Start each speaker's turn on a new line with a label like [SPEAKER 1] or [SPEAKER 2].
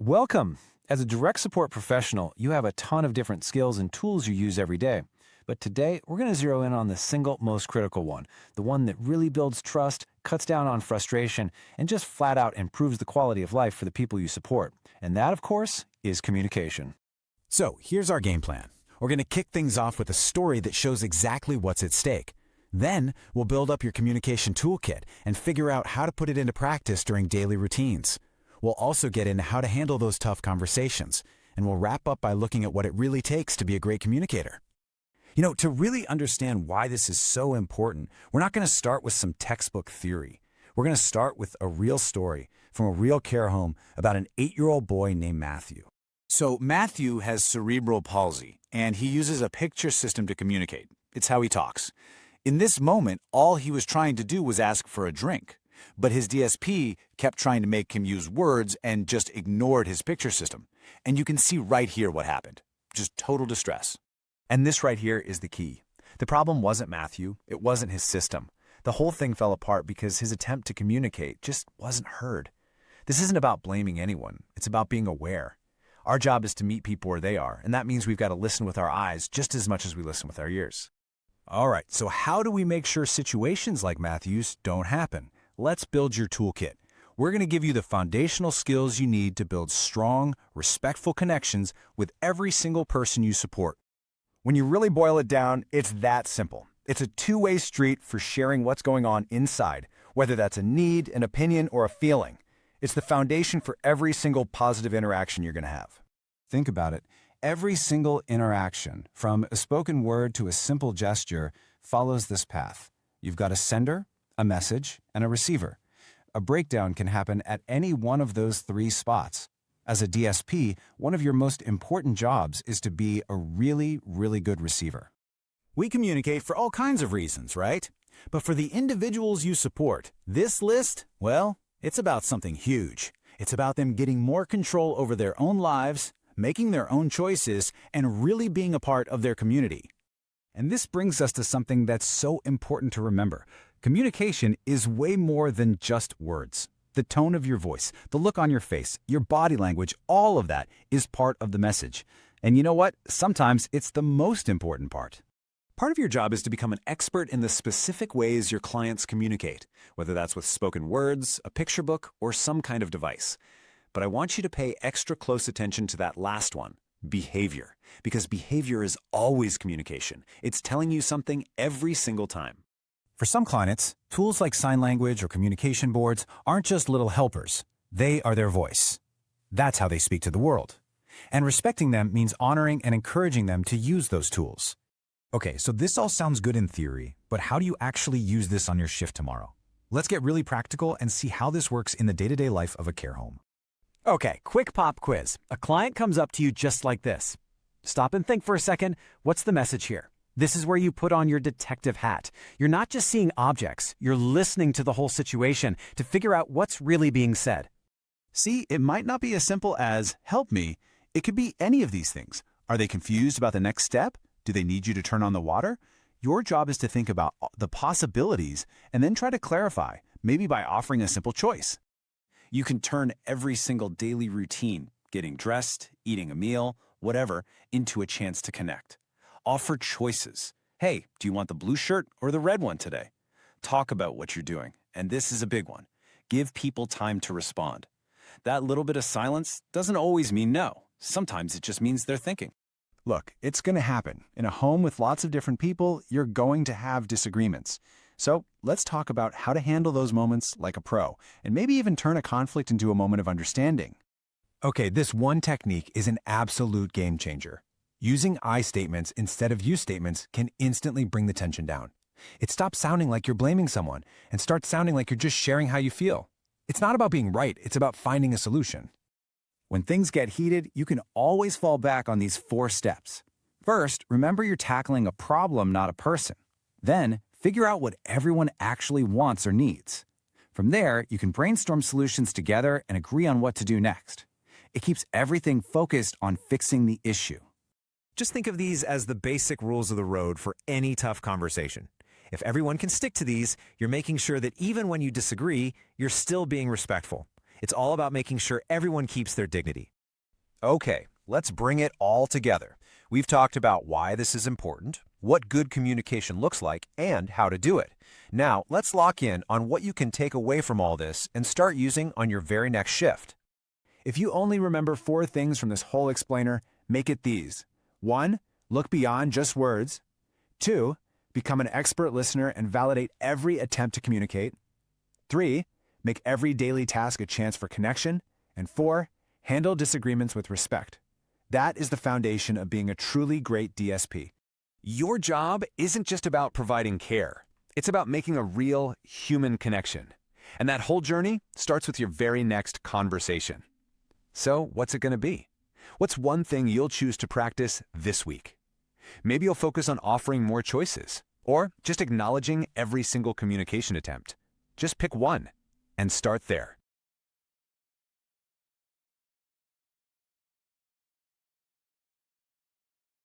[SPEAKER 1] Welcome. As a direct support professional, you have a ton of different skills and tools you use every day. But today, we're going to zero in on the single most critical one, the one that really builds trust, cuts down on frustration, and just flat out improves the quality of life for the people you support. And that, of course, is communication.
[SPEAKER 2] So here's our game plan. We're going to kick things off with a story that shows exactly what's at stake. Then we'll build up your communication toolkit and figure out how to put it into practice during daily routines. We'll also get into how to handle those tough conversations, and we'll wrap up by looking at what it really takes to be a great communicator. To really understand why this is so important, we're not going to start with some textbook theory. We're going to start with a real story from a real care home about an 8-year-old boy named Matthew. So Matthew has cerebral palsy, and he uses a picture system to communicate. It's how he talks. In this moment, all he was trying to do was ask for a drink. But his DSP kept trying to make him use words and just ignored his picture system. And you can see right here what happened. Just total distress.
[SPEAKER 1] And this right here is the key. The problem wasn't Matthew. It wasn't his system. The whole thing fell apart because his attempt to communicate just wasn't heard. This isn't about blaming anyone. It's about being aware. Our job is to meet people where they are, and that means we've got to listen with our eyes just as much as we listen with our ears. All right, so how do we make sure situations like Matthew's don't happen? Let's build your toolkit. We're going to give you the foundational skills you need to build strong, respectful connections with every single person you support. When you really boil it down, it's that simple. It's a two-way street for sharing what's going on inside, whether that's a need, an opinion, or a feeling. It's the foundation for every single positive interaction you're going to have. Think about it. Every single interaction, from a spoken word to a simple gesture, follows this path. You've got a sender, a message, and a receiver. A breakdown can happen at any one of those three spots. As a DSP, one of your most important jobs is to be a really, really good receiver.
[SPEAKER 2] We communicate for all kinds of reasons, right? But for the individuals you support, this list, well, it's about something huge. It's about them getting more control over their own lives, making their own choices, and really being a part of their community. And this brings us to something that's so important to remember. Communication is way more than just words. The tone of your voice, the look on your face, your body language, all of that is part of the message. And you know what? Sometimes it's the most important part. Part of your job is to become an expert in the specific ways your clients communicate, whether that's with spoken words, a picture book, or some kind of device. But I want you to pay extra close attention to that last one, behavior, because behavior is always communication. It's telling you something every single time. For some clients, tools like sign language or communication boards aren't just little helpers. They are their voice. That's how they speak to the world. And respecting them means honoring and encouraging them to use those tools. Okay, so this all sounds good in theory, but how do you actually use this on your shift tomorrow? Let's get really practical and see how this works in the day-to-day life of a care home.
[SPEAKER 3] Okay, quick pop quiz. A client comes up to you just like this. Stop and think for a second. What's the message here? This is where you put on your detective hat. You're not just seeing objects, you're listening to the whole situation to figure out what's really being said.
[SPEAKER 2] See, it might not be as simple as, help me. It could be any of these things. Are they confused about the next step? Do they need you to turn on the water? Your job is to think about the possibilities and then try to clarify, maybe by offering a simple choice. You can turn every single daily routine, getting dressed, eating a meal, whatever, into a chance to connect. Offer choices. Hey, do you want the blue shirt or the red one today? Talk about what you're doing. And this is a big one. Give people time to respond. That little bit of silence doesn't always mean no. Sometimes it just means they're thinking. Look, it's going to happen. In a home with lots of different people, you're going to have disagreements. So let's talk about how to handle those moments like a pro, and maybe even turn a conflict into a moment of understanding.
[SPEAKER 1] Okay, this one technique is an absolute game changer. Using I statements instead of you statements can instantly bring the tension down. It stops sounding like you're blaming someone and starts sounding like you're just sharing how you feel. It's not about being right, it's about finding a solution. When things get heated, you can always fall back on these 4 steps. First, remember you're tackling a problem, not a person. Then, figure out what everyone actually wants or needs. From there, you can brainstorm solutions together and agree on what to do next. It keeps everything focused on fixing the issue.
[SPEAKER 4] Just think of these as the basic rules of the road for any tough conversation. If everyone can stick to these, you're making sure that even when you disagree, you're still being respectful. It's all about making sure everyone keeps their dignity.
[SPEAKER 1] Okay, let's bring it all together. We've talked about why this is important, what good communication looks like, and how to do it. Now, let's lock in on what you can take away from all this and start using on your very next shift.
[SPEAKER 3] If you only remember 4 things from this whole explainer, make it these. 1. Look beyond just words. 2. Become an expert listener and validate every attempt to communicate. 3. Make every daily task a chance for connection. And 4. Handle disagreements with respect. That is the foundation of being a truly great DSP.
[SPEAKER 1] Your job isn't just about providing care. It's about making a real human connection. And that whole journey starts with your very next conversation. So, what's it going to be? What's one thing you'll choose to practice this week? Maybe you'll focus on offering more choices, or just acknowledging every single communication attempt. Just pick one and start there.